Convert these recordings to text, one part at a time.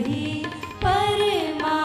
वही परमात्मा।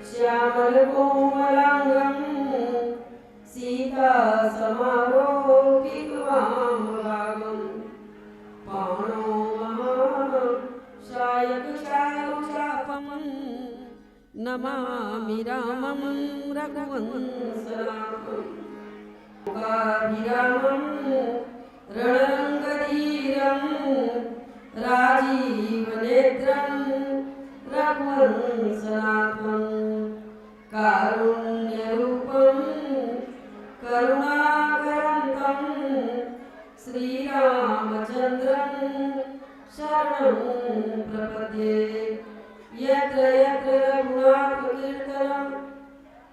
श्यामल कोमलांगं सीता समारोपितवामभागं पाणो महाशायकचारुचापं नमामि रामं रघुवंशनाथं मुखाभिरामं रणरङ्गधीरं राजीवनेत्रं रघुवंशनाथं कारुण्यरूपं करुणाकरन्तं श्रीरामचन्द्रं शरणं प्रपद्ये। यत्र यत्र रघुनाथकीर्तनं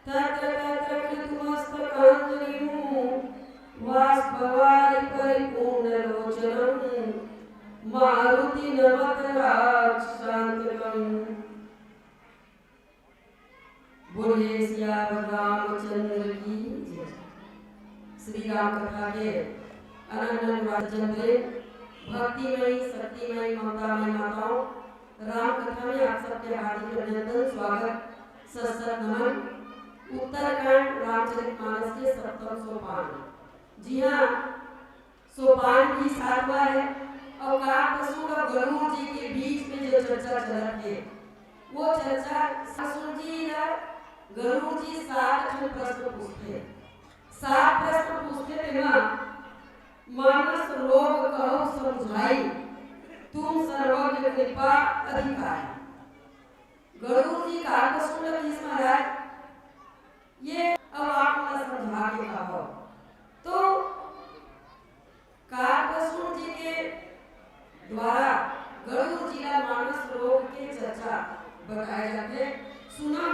तत्र तत्र कृतमस्तकाञ्जलिं बाष्पवारि परिपूर्णलोचनं मारुतिनमत राक्षसान्तकम्। बोलिए सियावर रामचंद्र की जय। श्री राम कथा के अनंत वाचंद्र भक्तिमयी शक्तिमयी ममतामयी माताओं, राम कथा में आप सबके हार्दिक अभिनंदन, स्वागत, सत्सत नमन। उत्तरकांड रामचरितमानस के 70 सोपान। जी हाँ, सोपान भी 7वां है और काकसुर और गरुड़ जी के बीच में जो चर्चा चल रही है वो चर्चा काकसुर जी और गरुड़ जी 7 प्रश्न पूछते, 7 प्रश्न पूछते थे ना। मानस रोग कहो समझाई, तुम सर्वज्ञ कृपा अधिकारी। गरुड़ जी काकसुर किस महाराज ये अब आप न समझा के कहो। तो काकसुर जी के द्वारा गरुड़ जी का मानस रोग के चर्चा बताए जाते। सुना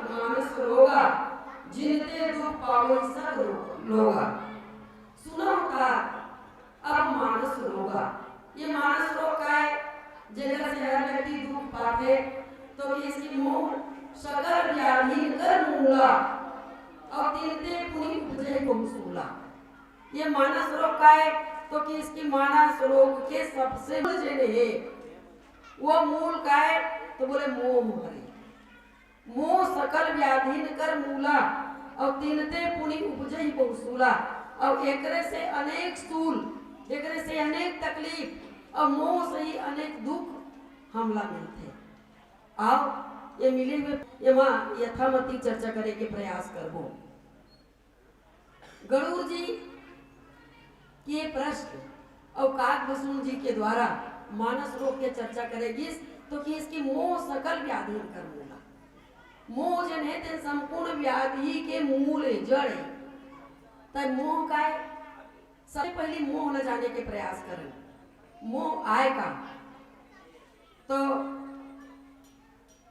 मानस रोगा जिनते दुख पावे सब लोगा। सुना अब मानस रोगा, ये मानस रोग का है जगह से हर व्यक्ति दुख पाते तो इसकी मोह सकल व्याधि कर मूला और तिनते पुनि उपजे को सूला। ये मानस रोग का है तो कि इसकी मानस रोग के सबसे जने है वो मूल का है तो बोले मोह हरि। मोह सकल व्याधि कर मूला और तिनते पुनि उपजे को सूला। और एकरे से अनेक स्थूल, एकरे से अनेक तकलीफ और मोह से ही अनेक दुख हमला मिलते। आओ ये मिले हुए यहाँ यथामति चर्चा करे के प्रयास करबो। गरुड़ जी के प्रश्न और काकभूषण जी के द्वारा मानस रोग के चर्चा करेगी तो कि इसकी मोह सकल व्याधि कर मूला। मोह जन है ते संपूर्ण व्याधि के मूल जड़ है। तब मोह का है, सबसे पहले मोह न जाने के प्रयास करें। मोह आएगा तो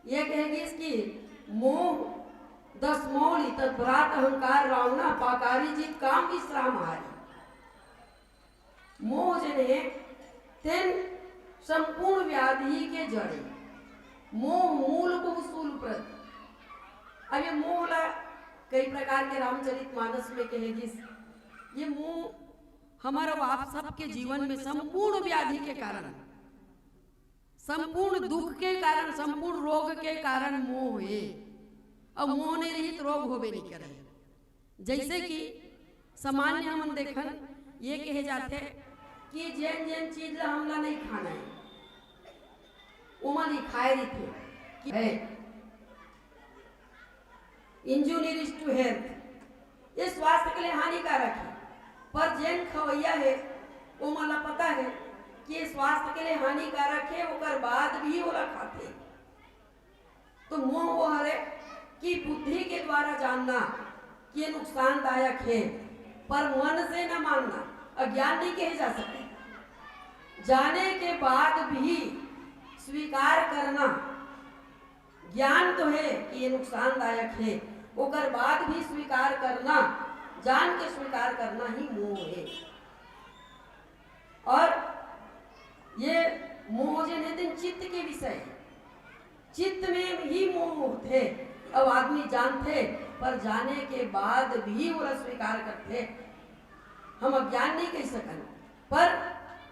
ये कहेगी इसकी मोह दस मौल तत्परात अहंकार रावणा पाकारी जीत काम विश्राम हारी। मोह जने तेन संपूर्ण व्याधि के जड़े मोह मूल बहुसूल प्रत। अब ये मोह ला कई प्रकार के रामचरितमानस में कहेगी। ये मोह हमारा आप सबके जीवन में संपूर्ण व्याधि के कारण, संपूर्ण दुख के कारण, संपूर्ण रोग के कारण मोह है। अब मोह ने रहित रोग होबे नहीं करे। जैसे कि सामान्य हम देखन ये कहे जाते कि जैन जैन चीज ला हमला नहीं खाना है, उमन खाए रही थे कि है इंजूरियस टू हेल्थ, ये स्वास्थ्य के लिए हानिकारक है। पर जैन खवैया है वो मला पता है कि ये स्वास्थ्य के लिए हानिकारक है, उकर बाद भी ओला खाते। तो मोह वो है कि बुद्धि के द्वारा जानना कि ये नुकसानदायक है, पर मन से न मानना। अज्ञान नहीं कहे जा सकते। जाने के बाद भी स्वीकार करना, ज्ञान तो है कि ये नुकसानदायक है, उकर बाद भी स्वीकार करना, जान के स्वीकार करना ही मोह है। और ये मोह जो है चित्त के विषय, चित्त में ही मोह होते। अब आदमी जानते पर जाने के बाद भी वो स्वीकार करते। हम अज्ञान नहीं कह सकन, पर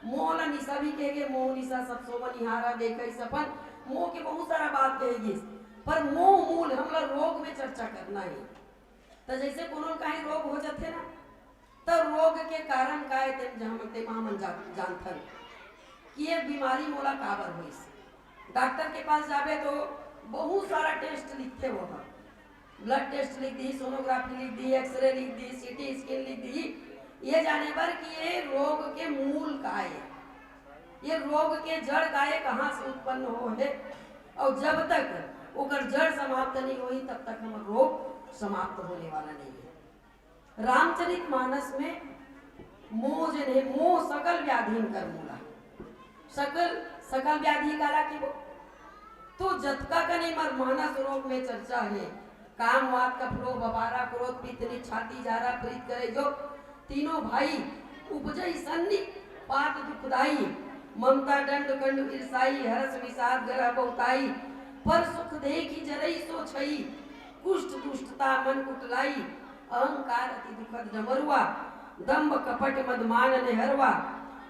मोह ला निशा भी कहेगे। मोह निशा सब सोवन निहारा देखे सपन, मोह के बहुत सारा बात कहेगी। पर मोह मूल हम लोग रोग में चर्चा करना है। तो जैसे कोनो कहीं रोग हो जाते ना, तो रोग के कारण का हम जानथन कि ये बीमारी मोला काबर होइस। डॉक्टर के पास जाबे तो बहुत सारा टेस्ट लिखते हो, ब्लड टेस्ट लिख दी, सोनोग्राफी लिख दी, एक्सरे लिख दी, सीटी स्कैन लिख दी, ये जाने पर कि ये रोग के मूल का है, ये रोग के जड़ का है, कहाँ से उत्पन्न हो है। और जब तक उकर जड़ समाप्त नहीं हुई तब तक हम रोग समाप्त होने वाला नहीं है। रामचरितमानस में मोह जने मोह सकल व्याधि कर मूला। सकल व्याधि काला की वो तो जतका कने मर मानस रोग में चर्चा है। काम वात का फ्लो बबारा क्रोध पितनी छाती जारा प्रीत करे जो तीनों भाई उपजई सन्नी पात दुखदाई ममता दंड कंड ईर्षाई हर्ष विषाद ग्रह बहुताई पर सुख देखी जरई सो छई कुष्ठ दुष्टता मन कुटलाई अहंकार अति दुखद डमरुआ दंभ कपट मदमान ने हरवा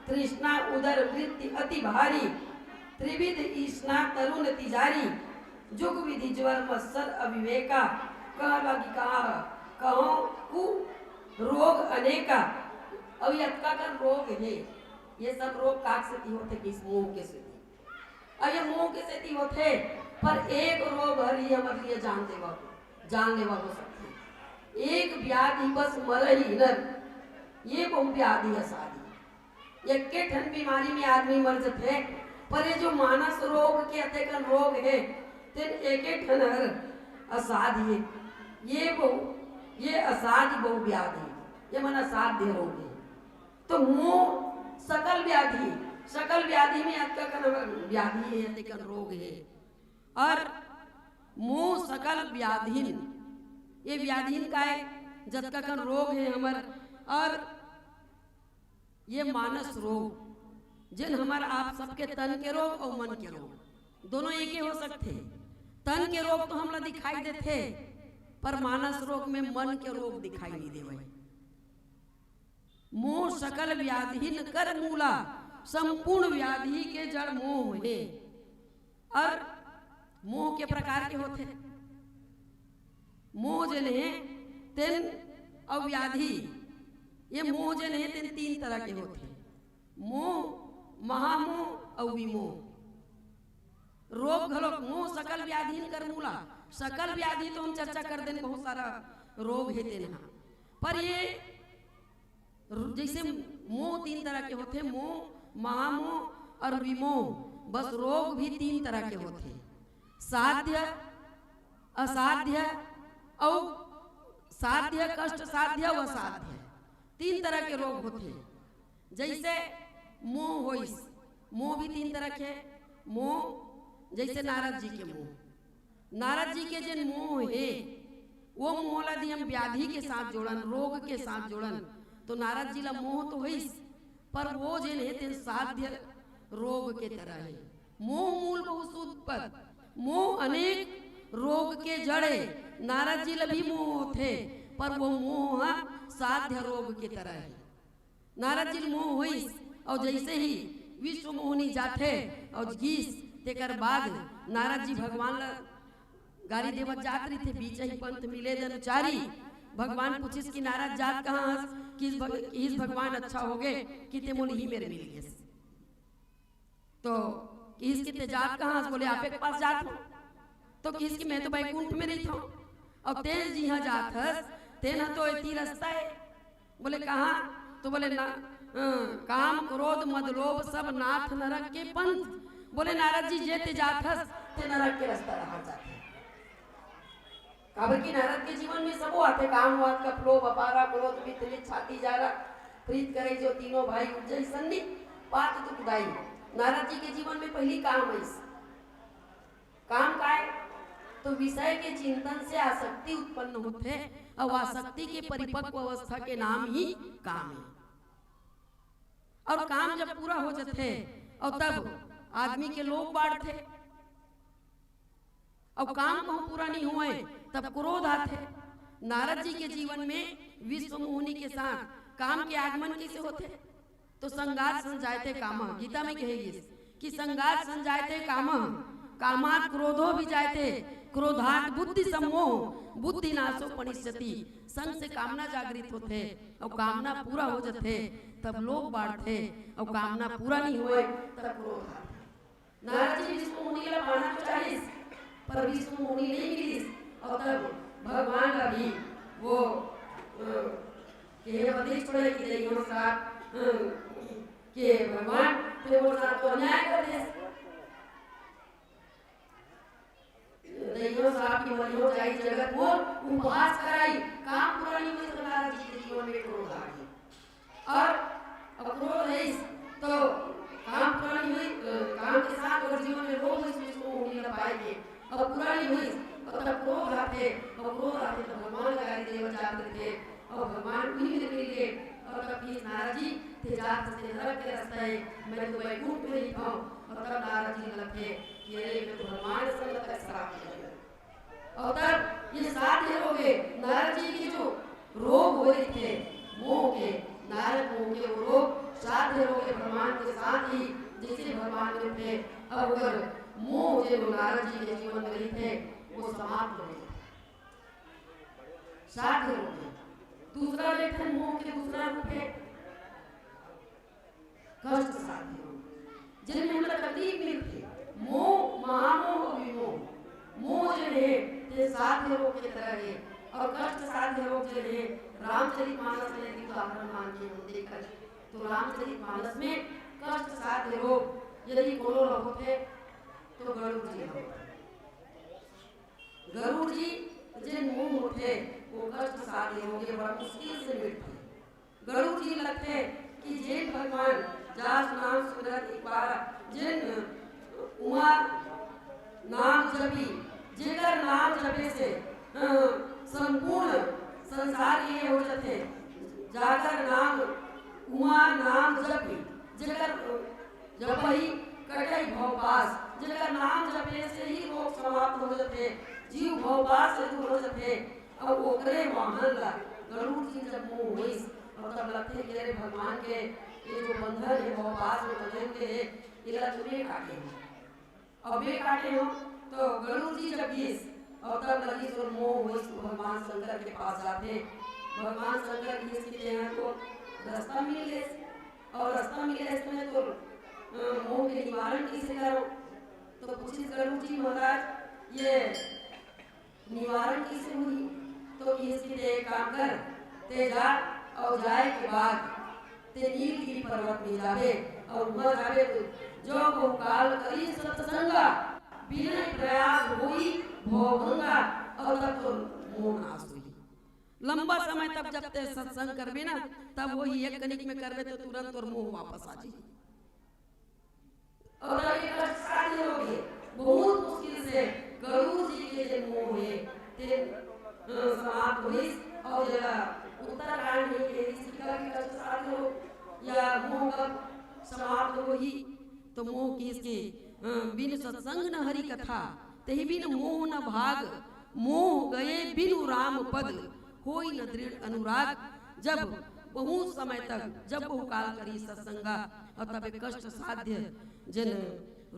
तृष्णा उदर वृत्ति अति भारी त्रिविध ईष्णा तरुण तिजारी जुग विधि ज्वर मत्सर अविवेका कह लगी कहो कु रोग अनेका। अब यत्का का रोग है, ये सब रोग काक से होते किस मोह के से। अब ये मोह के से होते, पर एक रोग हरी हमारे लिए जानलेवा हो सकती। एक व्याधि बस मर ही नर, ये बहु व्याधि है सारी। एक के ठन बीमारी में आदमी मर जाते, पर ये जो मानस रोग के अतेकन रोग है तेन एक ठन हर असाध्य, ये असाध्य बहु व्याधि, ये मन असाध्य रोग है। तो मोह सकल व्याधि में अतकन व्याधि है, अतकन रोग है। और मोह सकल व्याधिन, ये व्याधिन का है जतकन रोग है हमर। और ये मानस रोग जिन हमार आप सबके तन के रोग और मन के रोग दोनों एक ही हो सकते। तन के रोग तो हमला दिखाई देते, पर मानस रोग में मन के रोग दिखाई नहीं देवे। मोह सकल व्याधिन कर मूला, संपूर्ण व्याधि के जड़ मोह है। और मोह के प्रकार के होते, मोह जने तेन और व्याधि, ये मोह जने तेन तीन तरह के होते, मोह महामोह और विमोह। रोग घलोक मोह सकल व्याधिन कर मूला। सकल व्याधि तो हम चर्चा कर दें, बहुत सारा रोग है तेना, पर ये जैसे मोह तीन तरह के होते, मोह महामोह और विमोह। बस रोग भी तीन तरह के होते, साध्य असाध्य और साध्य कष्ट साध्य व असाध्य, तीन तरह के रोग होते। जैसे मोह होइस, मोह भी तीन तरह के। मोह जैसे नारद जी के मोह, नारद जी के जिन मोह है वो मोह ला दी हम व्याधि के साथ जोड़न, रोग के साथ जोड़न। तो नारद जी ला मोह तो होइस, पर वो जे ने ते साध्य रोग के तरह है। मोह मूल बहुत शुद्ध पद, मोह अनेक रोग के जड़े। नारद जी ला भी मोह थे, पर वो मोह साध्य रोग के तरह है। नारद जी मोह होइस, और जैसे ही विश्व मोहनी जाते और गीस तेकर बाद नारद जी भगवान ला गारी देवत जात रही थे। बीच ही पंथ मिले जनुचारी, भगवान पूछिस कि नारद जात कहाँ हस, किस भगवान अच्छा हो गए कि ते मोली ही मेरे मिल गए। तो किस की ते जात कहाँ हस, बोले आपे के पास जात हो। तो किस की मैं तो बैकुंठ में रही था। और तेज जी हाँ जात हस, ते ना तो इतनी रास्ता है। बोले कहाँ, तो बोले ना काम क्रोध मद लोभ सब नाथ नरक के पंथ। बोले नारद जी जे ते जात हस ते नरक के रास्ता रहा जाते। काबर की नारद के जीवन में सब आते, काम वाद का लोभ अपारा क्रोध वितलित छाती जारा प्रीत करे जो तीनों भाई उज्जै सन्नी पात दुखदाई। नारद जी के जीवन में पहली काम है, काम का है तो विषय के चिंतन से आसक्ति उत्पन्न होते, और आसक्ति के परिपक्व अवस्था के नाम ही काम है। और काम जब पूरा हो जाते और तब आदमी के लोग बाढ़ते, और काम को पूरा नहीं हुए तब क्रोध आते। नारद जी के जीवन में विश्व मोहनी के साथ काम के आगमन कैसे होते, तो संगात संजायते काम। गीता में कहेगी कि संगात संजायते काम, कामात क्रोधो भी जायते, क्रोधात बुद्धि सम्मोह, बुद्धि नाशो पनिष्यति। संग से कामना जागृत होते और कामना पूरा हो जाते तब लोग बाढ़ते, और कामना पूरा नहीं हुए तब क्रोध आते। नारद जी विष्णु मुनि ला पाना तो चाहिए, पर विष्णु मुनि नहीं मिली। और तब भगवान का भी वो के उपदेश पड़े कि दैयों साथ के भगवान ते वो साथ तो अन्याय कर दे। दैयों साथ की मरियो जाई जगत वो उपवास कराई, काम पूरा नहीं हुई तो नारद जी के जीवन में क्रोध आ गया। और क्रोध है तो काम पूरा नहीं हुई, काम के साथ अगर जीवन में रोग इसको होने लग पाएंगे और पूरा नहीं हुई और तब क्रोध आते, और क्रोध आते तो भगवान गाली देवत जाते थे, और भगवान भी मिल गए। और तब इस नारद जी थे जात से नरक के रास्ता है, मैं तो बैकुंठ में ही था। और तब नारद जी लगे कि अरे मैं तो भगवान से लग श्राप किया। और तब ये साथ हो गए नारद जी के जो रोग हो रहे थे मोह के, नारद मोह के वो रोग साथ हो गए भगवान के साथ ही जैसे भगवान में थे। अब अगर मोह जो नारद जी के जीवन में थे वो समाप्त हो गए, साथ हो गए। दूसरा लेखन मोह के दूसरा रूप है कष्ट साध्य, जिनमें हमें तकलीफ मिलती। मोह महामोह और विमोह। मोह जो है ये साध्य रोग की तरह है, और कष्ट साध्य रोग जो है रामचरितमानस में भी उदाहरण मान के हम देखा तो रामचरितमानस में कष्ट साध्य रोग यदि कोनो होते तो गरुड़ जी होते। गरुड़ जी जिन मुंह होते वो कष्ट साध्य रोग बड़ा मुश्किल से मिटते। गरुड़ जी लगते कि जिन भगवान जास नाम सुनत एक बार जिन उमा नाम जपी, जेकर नाम जपे से संपूर्ण संसार ये हो जाते। जाकर नाम उमा नाम जपी, जेकर जपई कटई भवपास, जेकर नाम जपे से ही रोग समाप्त हो जाते, जीव भवपास से दूर हो जाते। अब ओकरे वाहन ला गरुड़ जी जब मुँह हुई और तब लगते कि अरे भगवान के ये जो बंधन है भवपास में बंधन के इला तुम्हें काटे हो, अब ये काटे हो। तो गरुड़ जी जब गीस और तब लगी तो मोह हुई तो भगवान शंकर के पास जाते। भगवान शंकर गीस के यहाँ तो रास्ता मिल गए, और रास्ता मिले इसमें तो मोह के निवारण कैसे करो। तो पूछिस गरुड़ जी महाराज ये निवारण कैसे हुई, तो इसके एक काम कर ते जा और जाए के बाद ते नीलगिरी पर्वत में जावे और वहाँ जावे तो जो बहुकाल करी सत्संगा बिना प्रयास होई भोगंगा, और तब तो मोह नाश हुई। लंबा समय तब जब ते सत्संग करबे ना तब वही एक कनिक में करबे तो तुरंत और मोह वापस आ जाए। और तब ये कष्ट साध्य हो गए बहुत मुश्किल से गरुड़ जी के जो मोह है ते समाप्त हुई और उत्तरकांड में किसी का भी कष्ट साध्य हो या मोह कब समाप्त हुई तो मोह की इसके बिन सत्संग न हरि कथा तही बिन मोह न भाग मोह गए बिनु राम पद होई न दृढ़ अनुराग। जब बहुत समय तक जब बहुकाल करी सत्संगा और तब कष्ट साध्य जन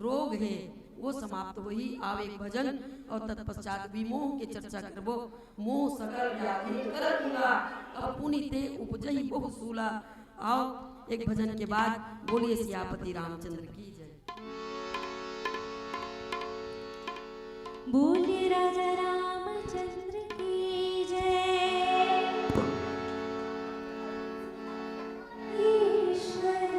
रोग है वो समाप्त हुई आवे भजन और तत्पश्चात विमोह के चर्चा करबो मोह सकल व्याधि करकुला अब पुनीते उपजहि बहु सूला। आओ एक भजन के बाद बोलिए सियापति रामचंद्र की जय। बोलिए राजा रामचंद्र की जय। ईश्वर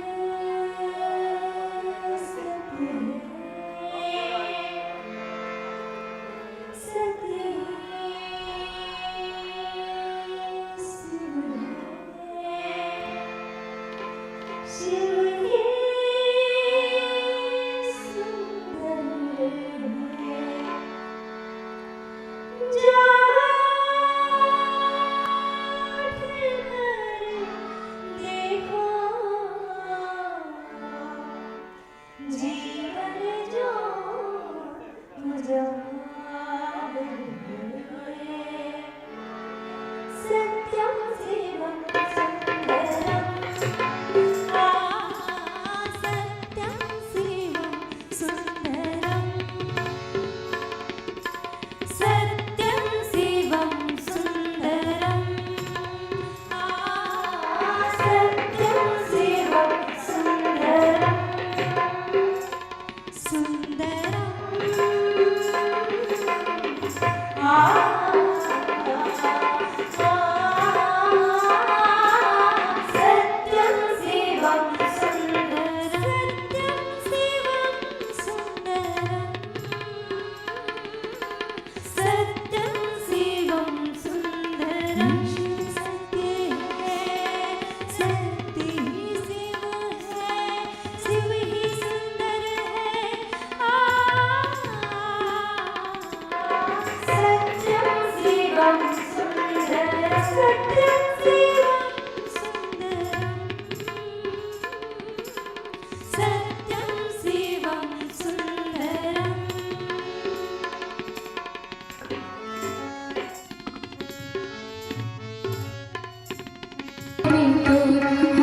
Thank you.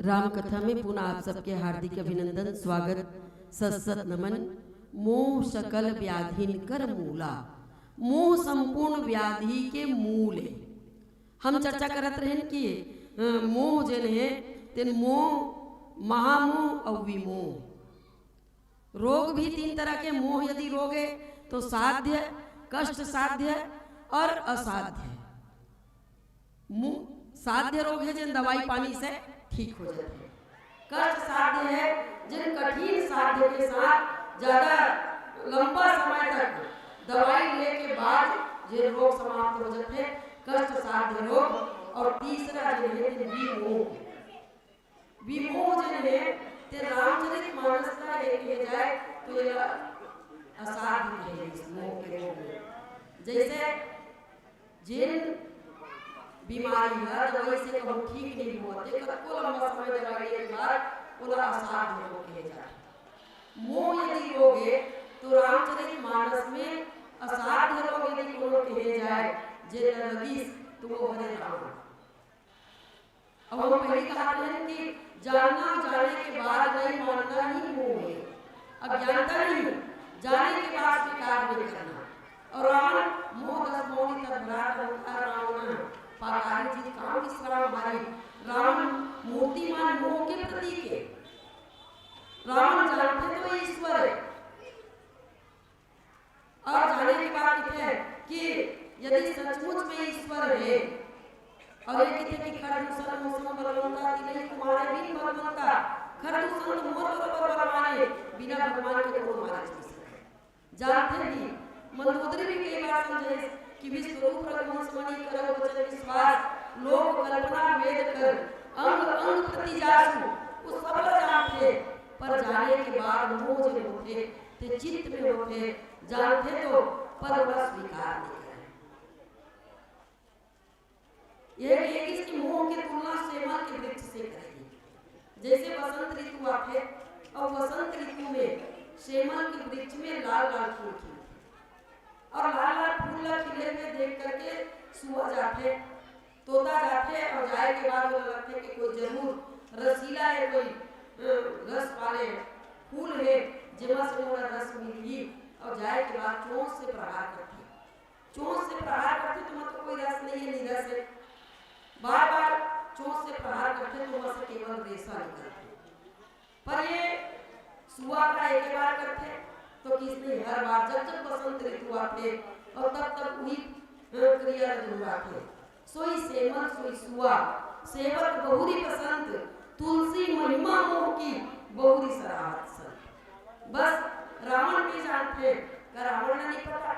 राम कथा में पुनः आप सबके हार्दिक अभिनंदन, स्वागत, सत नमन। मोह सकल व्याधिन कर मूला, मोह संपूर्ण व्याधि के मूल है। हम चर्चा करत रहे कि मोह जन है तेन मोह, महामोह और विमोह। रोग भी तीन तरह के मोह यदि रोग है तो साध्य, कष्ट साध्य और असाध्य। साध्य रोग है जिन दवाई पानी से ठीक हो जाते हैं। कष्ट साध्य है जिन कठिन साध्य के साथ ज्यादा लंबा समय तक दवाई लेने के बाद जिन रोग समाप्त हो जाते हैं, कष्ट साध्य रोग। और तीसरा जो है विमोह। विमोह जो है ते रामचरित मानस का एक जाए तो यह असाध्य है इस मोह के रोग में। जैसे जिन बीमारी है दवाई से कभी ठीक नहीं होते, को लंबा समय दवाई के बाद पूरा असाध्य रोग कहे जाए। मोह यदि रोग है तो रामचरित मानस में असाध्य रोग यदि कोनो कहे जाए जे लगी तो वो बने राम। अब हम पहले कहा हैं कि जानना जाने के बाद नहीं मानना ही मोह है। अज्ञानता नहीं, जाने के बाद स्वीकार नहीं करना। और रावण मोह दस मोहि तब भ्रात होता रावण पाकारी जीत काम किस राम भाई। रावण मूर्तिमान मोह के प्रतीक है। रावण जानते तो ईश्वर है और जाने के बाद कहते हैं कि यदि सचमुच में ईश्वर है और ये कहते कि खरदूषण मौसम बलवंता नहीं तुम्हारे भी बलवंता खरदूषण मोर बरोबर बलवाने बिना भगवान के को मारे जानते भी। मंदोदरी भी कई बार समझे कि विश्वरूप रघुवंश मणि करो वचन विश्वास लोक कल्पना वेद कर अंग अंग प्रति जासु उस सब जानते पर जाने के बाद मोह जो होते ते चित्त में होते जानते तो पर वह स्वीकार नहीं करे। यह इसकी मोह की तुलना सेमल के वृक्ष से करेगी। जैसे बसंत ऋतु आते और बसंत ऋतु में सेमल के वृक्ष में लाल लाल फूल खिलते और लाल लाल फूल खिले हुए देख करके सुआ जाते, तोता जाते और जाए के बाद वो लगते कि कोई जरूर रसीला है, कोई रस वाले फूल है जिमा से वो रस मिली। और जाए के बाद चोंच से प्रहार करते, चोंच से प्रहार करते तो मतलब कोई रस नहीं है, निरस है। बार बार चोंच से प्रहार करते तो वहां से केवल रेशा निकलते। पर ये सुआ का एक बार करते तो किसने हर बार जब जब बसंत ऋतु आते और तब तब वही क्रिया जुड़ाते। सोई सेमल सोई सुआ सेवक बहुरी बसंत तुलसी महिमा मोह की बहुरी सराहत संत। बस रावण भी जानते का रावण ने नहीं पता।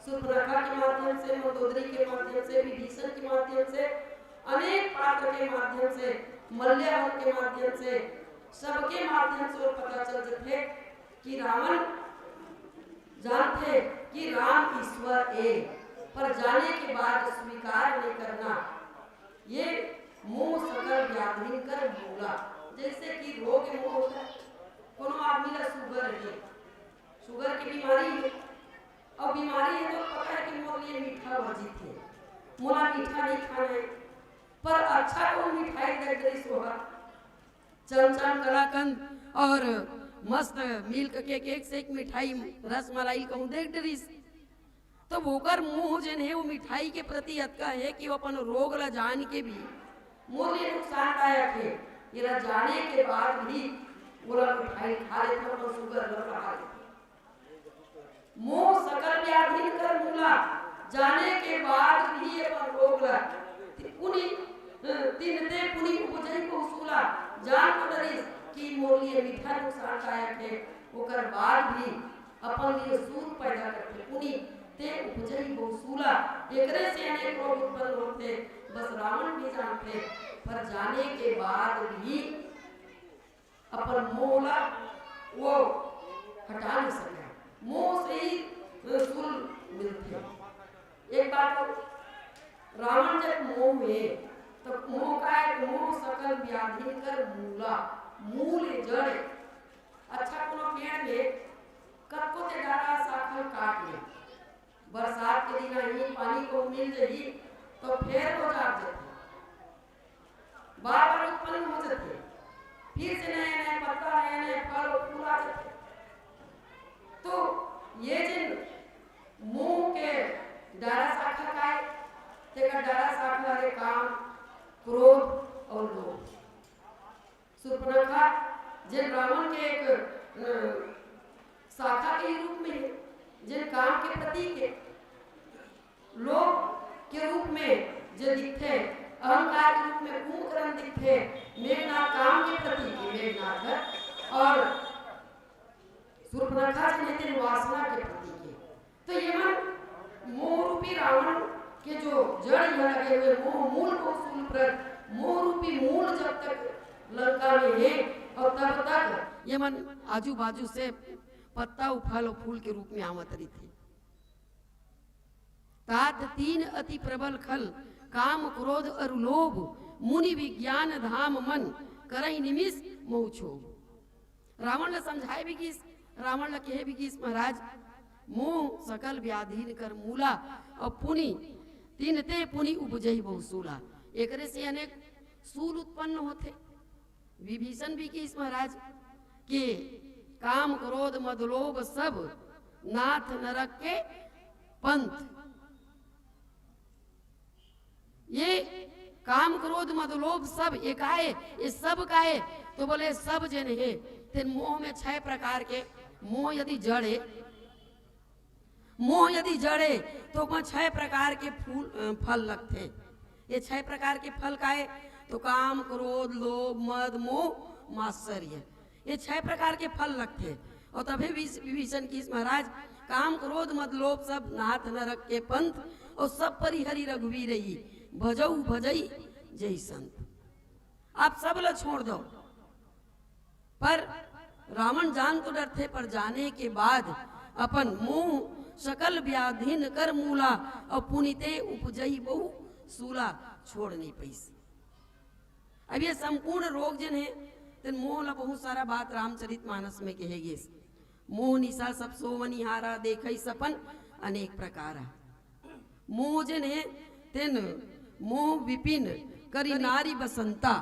सुपर्णखा के माध्यम से, मंदोदरी के माध्यम से, विभीषण के माध्यम से, अनेक पात्र के माध्यम से, मल्ल्यावन के माध्यम से, सबके माध्यम से पता चल जाते कि रावण जानते कि राम ईश्वर है पर जाने के बाद स्वीकार नहीं करना। ये मोह सकल व्याधि कर मूला। जैसे कि रोग मोह होता है, कोनो आदमी का शुगर है, शुगर की बीमारी है और बीमारी है तो पता है कि मोर लिए मीठा वर्जित है, मोला मीठा नहीं खाना है। पर अच्छा को मिठाई दे दे सोहा चमचम कलाकंद और मस्त मिल्क केक एक से एक मिठाई रस मलाई कहूँ देख डरिस तो भोकर मुंह जन है वो मिठाई के प्रति अतका है कि वो अपन रोग ला जान के भी मोर लिए नुकसानदायक है। ये ला जाने के बाद भी वो मिठाई खा लेते और शुगर बढ़ा लेते। मोह सकल व्याधि कर मूला, जाने के बाद भी अपन रोग ला पुनी तिनते पुनी उपजई को उसूला जान को डरिस कि मोर लिए मीठा नुकसानदायक है। ओकर बाद भी अपन लिए सूर पैदा करते पुनी ते उपजई बहुसूला। एकरे से अनेक रोग उत्पन्न होते। बस रावण भी जानते पर जाने के बाद भी अपन मोहला वो हटा नहीं सके। मोह से ही रसूल मिलते। एक बात रावण जब मोह में तो मोह का है, मोह सकल व्याधि कर मूला, मूल जड़। अच्छा कोनो पेड़ में कत्को ते डारा शाखा काट ले, बरसात के दिन ही पानी को मिल जाई तो फिर हो जाते बार बार उत्पन्न हो जाते फिर से नए नए पत्ता नए नए फल और फूल आ जाते। तो ये जिन मुंह के डारा शाखा का है, तेरा डारा शाखा है काम, क्रोध और लोभ। शूर्पणखा जिन रावण के एक शाखा के रूप में है, जिन काम के प्रतीक है, लोभ के रूप में जो दिखते, अहंकार के रूप में कुंभकर्ण दिखते, मेघनाथ काम के प्रतीक है मेघनाथ है, और शूर्पणखा जिन्हें वासना के प्रतीक है। तो ये मन मोह रूपी रावण के जो जड़ यहाँ लगे हुए मोह मूल को सूलप्रद मोह रूपी मूल जब तक लंका में है और तब तक ये मन आजू बाजू से पत्ता फल और फूल के रूप में आमंत्रित है। तात तीन अति प्रबल खल काम क्रोध और लोभ मुनि विज्ञान धाम मन करई निमिष मोह क्षोभ। रावण ने समझाए भी कि रावण ने कहे भी कि महाराज मोह सकल व्याधीन कर मूला और पुनि तीन ते पुनि उपजई बहुसूला। एकरे से अनेक सूल उत्पन्न होते। विभीषण भी की महाराज के काम क्रोध मद लोभ सब नाथ नरक के पंथ। ये काम क्रोध मद लोभ सब एक आए, ये सब का है। तो बोले सब जन है तेन मोह में 6 प्रकार के मोह यदि जड़े, मोह यदि जड़े तो वह 6 प्रकार के फल लगते। ये 6 प्रकार के फल का है तो काम क्रोध लोभ मद मोह मात्सर्य, ये 6 प्रकार के फल लगते। और तभी विभीषण की महाराज काम क्रोध मद लोभ सब नाथ नरक के पंथ और सब परिहरि रघुवीर रही भजऊ भजई जय संत। आप सब ल छोड़ दो। पर रावण जान तो डरते, पर जाने के बाद अपन मुंह सकल व्याधीन कर मूला और पुनिते उपजई बहु सूला छोड़ नहीं पैसी। अब ये संपूर्ण रोग जिन है तेन मोह ला बहुत सारा बात रामचरित मानस में कहेगे। मोह निशा सब सोवनिहारा देखई सपन अनेक प्रकार। मोह जिन है तेन मोह विपिन करी नारी बसंता।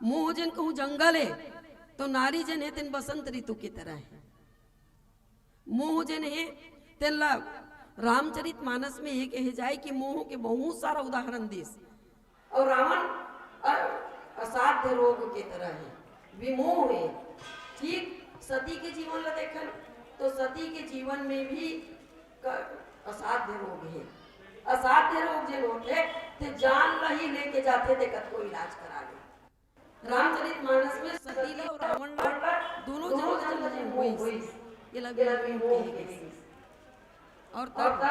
मोह जिन कहूँ जंगल है तो नारी जन है तेन बसंत ऋतु की तरह है। मोह जन है तेन ला रामचरित मानस में ये कहे जाए कि मोह के बहुत सारा उदाहरण देश। और रावण असाध्य रोग के तरह है, विमोह है। ठीक सती के जीवन ला देखन तो सती के जीवन में भी असाध्य रोग है। असाध्य रोग जो होते ते जान नहीं लेके जाते थे कत को इलाज करा ले। रामचरित मानस में सती ला और रावण ला दोनों जन हुई ये लगे और तब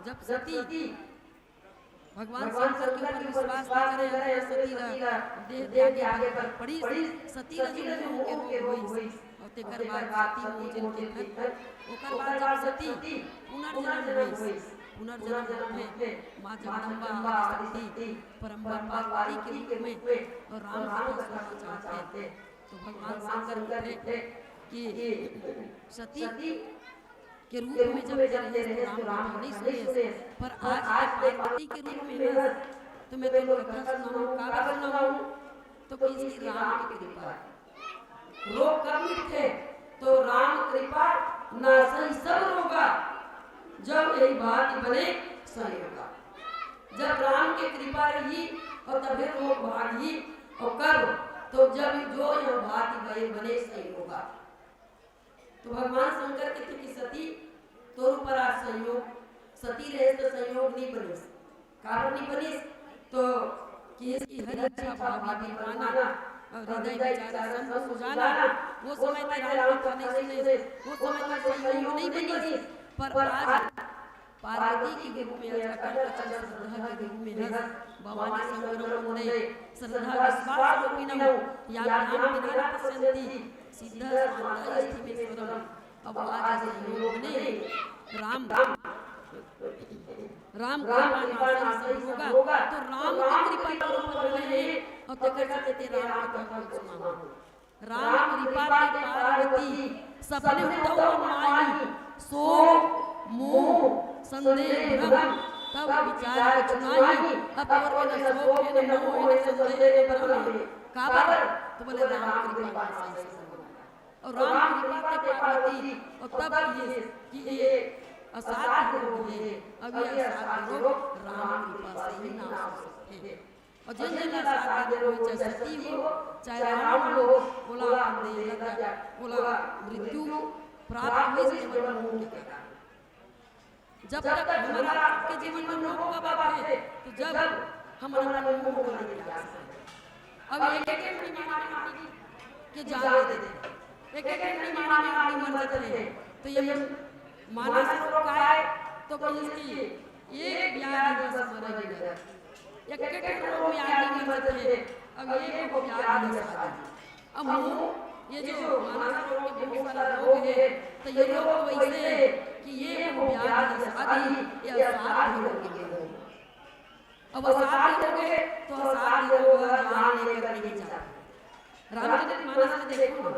जब सती भगवान शंकर के ऊपर विश्वास न करे सती ला देह आगे पर पड़ी सती ला जो मुंह के रोग हुई और तेकर बाद सती मोजन के थन ओकर बाद जब सती पुनर्जन्म में मां जगदम्बा आदि परंपरा पार्वती के रूप में और राम से सोना चाहते। तो भगवान शंकर उठे कि सती के रूप में जब रहे तो राम नहीं सुने, पर आज पार्वती के रूप में है तो मैं तुमको कथा सुनाऊं काव्य सुनाऊं। तो किसी राम की कृपा रोग कब मिटते तो राम कृपा ना सही सब रोगा जब यही बात बने सही होगा। जब राम की कृपा रही और तभी रोग भागी और कब तो जब जो यह बात बने सही होगा। तो भगवान शंकर कहते कि सती तोर पर आज संयोग सती रहे तो संयोग नहीं बनिस। कारण नहीं बनिस तो कि इसकी हर इच्छा भाभी पाना और हृदय विचार सब सुजाना। वो समय तक राम कथा नहीं सुने, वो समय तक संयोग नहीं बनी। पर आज पार्वती के रूप में श्रद्धा के रूप में भवानी शंकर मुने श्रद्धा विश्वास रूपिणौ या ज्ञान विना पश्यन्ति सिद्ध स्थिमेश्वरम। अब आज संयोग ने राम कृपा से होगा तो राम की कृपा के ऊपर बने और तेकर से ते राम कथा सुनाओ। राम कृपा ते पार्वती सपने उतौ माई सो मोह संदेह भ्रम तब विचार के चुनाई अब और के न शोक के न मोह न संदेह न भ्रम काबर तो बोले राम कृपा से और राम कृपा के पार्वती और तब ये असाध्य रोग है। अब ये असाध्य रोग राम कृपा से ही ना हो सकते। और जिन जिन असाध्य रोग चाहे सती हो चाहे रावण हो बोला बोला मृत्यु प्राप्त हुई से केवल मोह के कारण। जब तक हमारा के जीवन में मोह का बात है तो जब हमारा मोह को नहीं जा सकता। अब एक एक बीमारी के जान दे दे एक एक बीमारी में आदमी मर जाते हैं तो ये मानस रोग का है तो इसकी एक व्याधि बस मरेगी एक एक रोग में आदमी मर जाते हैं। अब ये को व्याधि बस अब मोह ये जो मानस रोग के बहुत सारा रोग है तो ये रोग वैसे कि ये को व्याधि शादी या साथ रोग के लोग अब साथ रोग है तो साथ रोग जान लेकर नहीं जाता। रामचरितमानस में देखो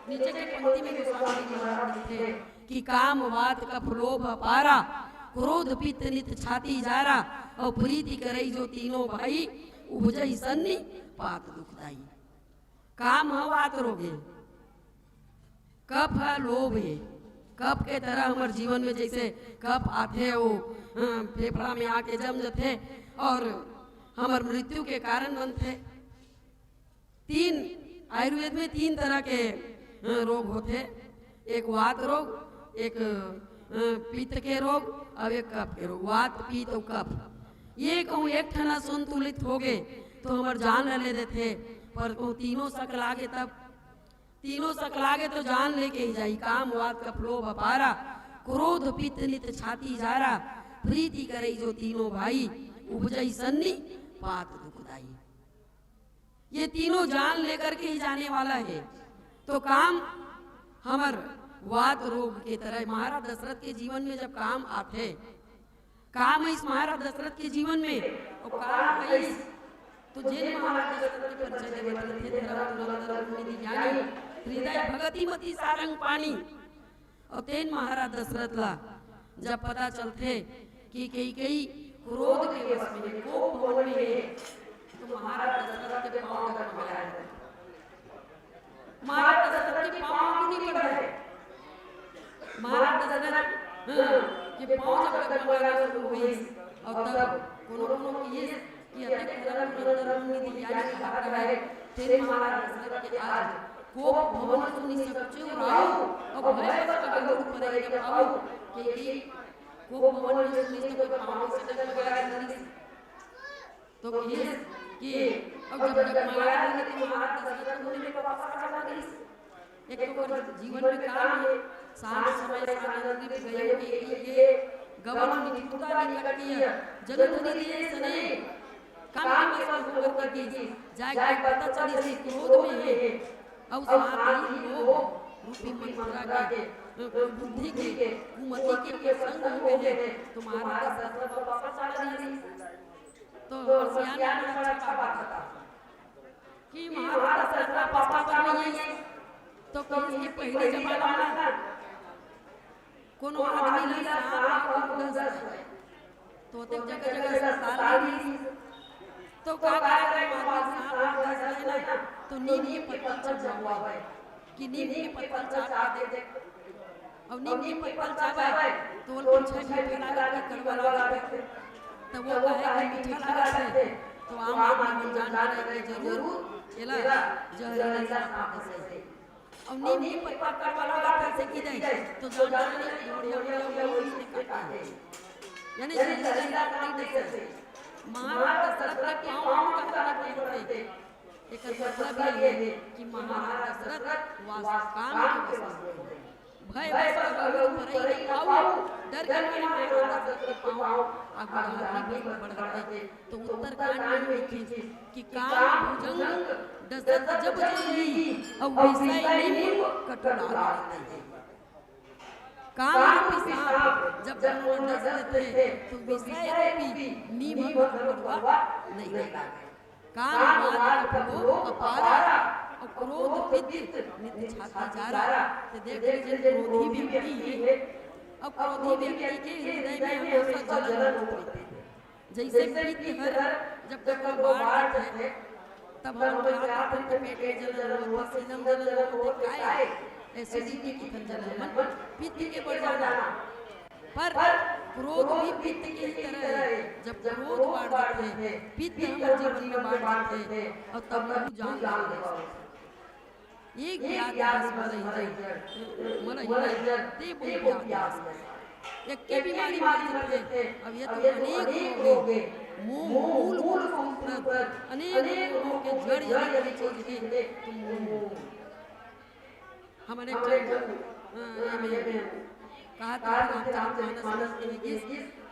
नीचे के पंक्ति में गोस्वामी जी महाराज लिखते कि काम वात कफ लोभ अपारा क्रोध पित्त नित छाती जारा और प्रीति करई जो तीनों भाई उपजई सन्नी पात दुखदाई। काम है वात रोग है कफ है लोभ है कफ के तरह हमारे जीवन में जैसे कफ आते वो फेफड़ा में आके जम जाते और हमारे मृत्यु के कारण बनते। तीन आयुर्वेद में तीन तरह के रोग होते एक वात रोग एक पित्त के रोग और एक कफ के रोग। वात पित्त और कफ ये कहूँ एक ठना संतुलित हो गए तो हमारे जान ले देते पर तीनों सकलागे तब तीनों सकलागे तो जान लेके ही जाई। काम वात कफ लोभ अपारा क्रोध पित्त नित छाती जारा प्रीति करई जो तीनों भाई उपजई सन्नी पात दुखदाई। ये तीनों जान लेकर के ही जाने वाला है। तो काम हमर वात रोग के तरह महाराज दशरथ के जीवन में जब काम आते काम इस महाराज दशरथ के जीवन में और काम इस तो जिन महाराज दशरथ के परिचय देवते थे धर्म ज्ञानी हृदय भगति मति सारंग पानी और तेन महाराज दशरथ ला जब पता चलते कि कई क्रोध के वश में कोप भवन में है तो महाराज दशरथ के पांव तक मिला है। महाराज दशरथ के पांव नहीं पड़ रहे महाराज दशरथ के पांव जब तक मगा शुरू हुई और तब कोनो ये कि अतिक धर्म निधि यानी कहा रहा है तेरे महाराज दशरथ के आज कोप भवन सुनी सच्चे राव और भय बस अगर ऊपर के पाओ कि कोप भवन में सुनी तो कोई पांव से तक वगैरह नहीं तो ये कि अब जब तक महाराज ने तो महाराज दशरथ होने के पास चला गई एक तो जीवन में काम है साथ समय सानंद में गए कि ये गवन निपुता निकट किया जगत दिए सने काम में सब होकर के जाए पता चली से क्रोध में है और साथ ही वो रूपी मंत्रा के बुद्धि के कुमति के संग में है तुम्हारा दशरथ पापा चला रही तो सियाना अच्छा बात था कि महाराज दशरथ पापा पर नहीं है तो कौन ये पहले जमाना में कोनो आदमी ला सांप और दस तो जगह जगह साली तो का सांप और दस लेना तो नीम के पत्तल चढ़ जावे कि नीम के पत्तल चाटा दे और नीम के पत्तल चावे तो वो पीछे मीठा लगा के कड़वा लगा तो वो कहे कि मीठा लगा है तो आम आदमी जान रहे जरूर एला जहरीला सांप से और नीम के पत्ता कड़वा लगा से की जाए तो जान नहीं इसने काटा है यानी जहरीला नहीं से महाराज दशरथ के पांव का काटने पड़ते एक मतलब ये है कि महाराज दशरथ वास काम के वश भय बस अगर ऊपर ही आओ डर के मारे महाराज दशरथ के पांव आगे बढ़ गए तो उत्तरकांड में लिखे कि काम भुजंग दशरथ जब चली अब विषय नीम कटोरा काम रूपी सांप जब भगवान दशरथ थे तो विषय रूपी नीम कटोरा नहीं लगा। काम वात लोभ अपारा और क्रोध पित्त नित छाती जारा तो देख जिन क्रोधी व्यक्ति है अब क्रोधी व्यक्ति के हृदय में हमेशा जलन होती है जैसे पित्त हर जब तक वो बाढ़ है तब हम रात भर के पेट में जलन होती सीनम जलन होती काय एसिडिटी की जलन मन पित्त के बढ़ जाना पर क्रोध भी पित्त की ही तरह है। जब क्रोध बढ़ जाते हैं पित्त हमारे जीवन में बढ़ जाते हैं और तब हम जान एक याद मरई ते बहुत याद एक के बीमारी मार जाते अब ये तो अनेक हो गए मूल अनेक रोगों के जड़ यही चीज है हमारे कहा था रामचरितमानस में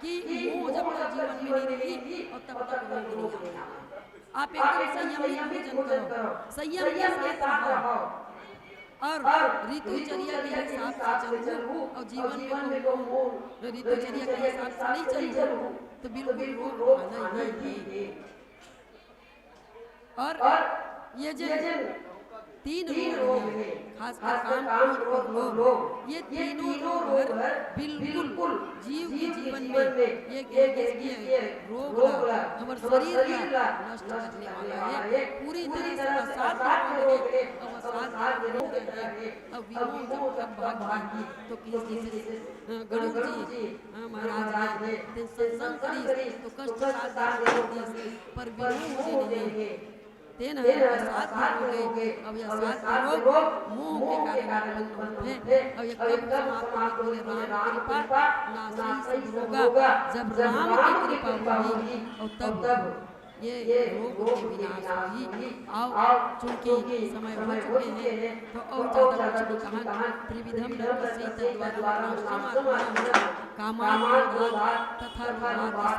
कि मोह जब तक जीवन में नहीं रहेगी और तब तक रोग नहीं आएगा। आप एकदम संयमित भोजन करो, संयम के साथ रहो और ऋतुचर्या के हिसाब से चलो और जीवन में ऋतुचर्या के हिसाब से नहीं चलो तो बिल्कुल रोग आना ही है। और ये जो तीन रोग है खासकर काम और रोग ये तीनों रोग बिल्कुल जीव के जीवन में ये रोग हमारे शरीर का नष्ट करने वाला है पूरी तरह से अवसाद रोग है अवसाद रोग है। अब विमोह जब भागी तो किसी से गणेश जी महाराज ने सत्संग करी तो कष्ट साथ पर विमोह जी ने तेन साथ हो गए। अब यह साथ रोग मोह के कारण उत्पन्न है। अब यह कब समाप्त बोले राम कृपा नासी सब होगा जब राम की कृपा होगी और तब ये रोग के विनाश होगी। आओ चूंकि समय हो चुके हैं तो और ज्यादा कुछ नहीं कहा त्रिविधम नरकसी तद्वारा कामान तथा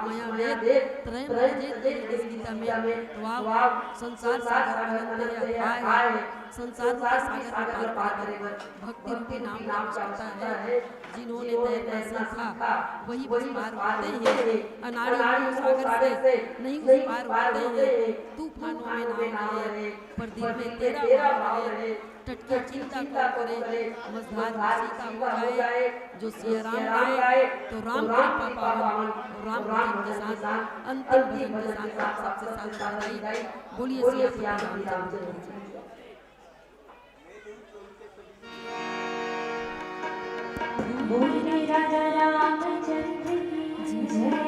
विस्मया वेद त्रय मजे गीता में तो आप संसार सागर अनंत अथाय संसार के सागर पार करेगा भक्ति रूपी नाम नाम करता है जिन्होंने तैरना सीखा वही पार होते हैं अनाड़ी सागर से नहीं पार होते हैं तूफानों में नाम है पर दिल में तेरा भाव है टटके चिंता कौन करे मझधार सीता हो जाए जो सिया राम गाए तो राम कृपा पावन राम भजन के साथ अंतिम भजन के साथ सबसे साथ गाई बोलिए सिया रामचंद्र बोलिए राजा रामचंद्र की जय।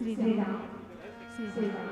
श्री राम श्री राम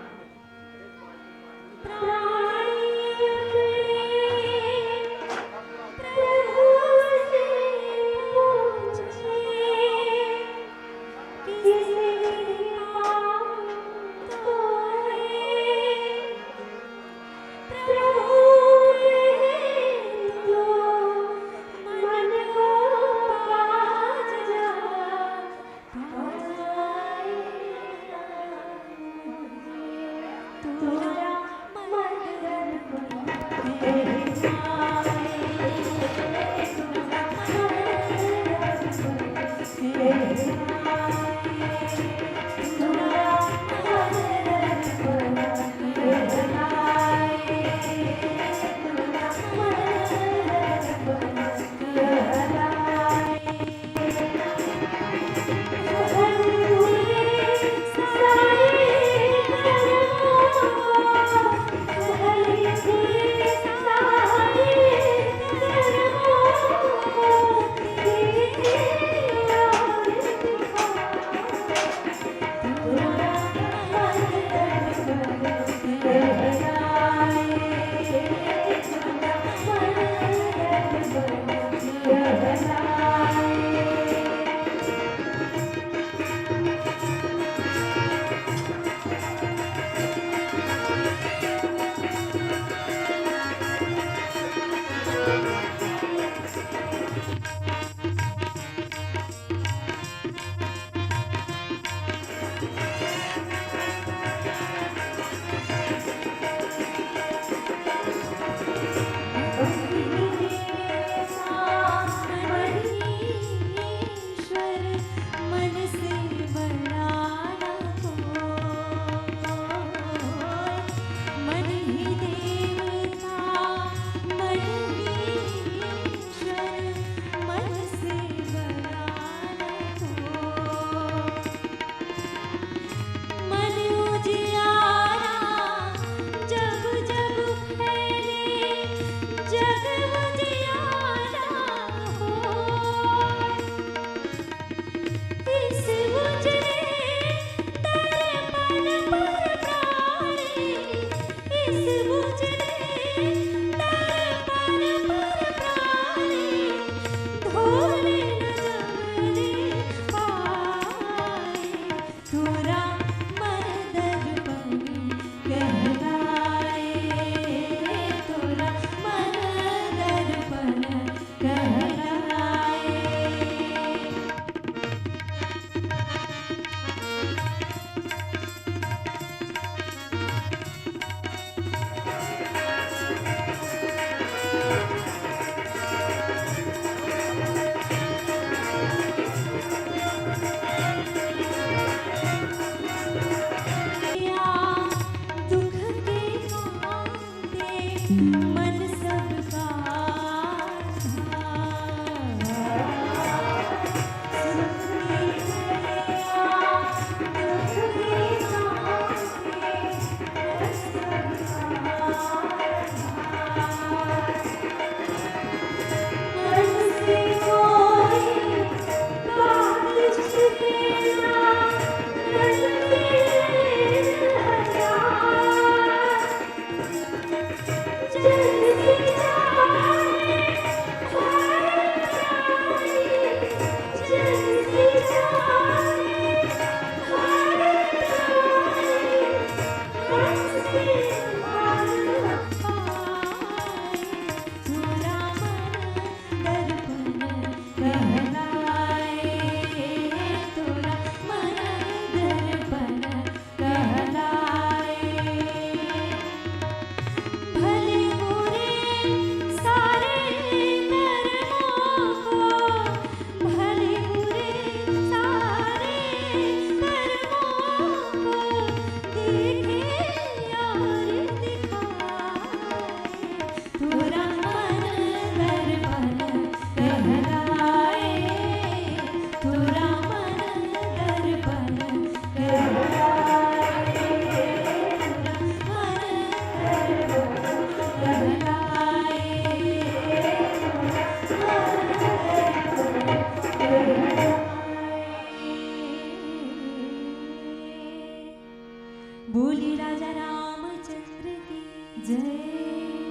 बोली राजा रामचंद्र की जय।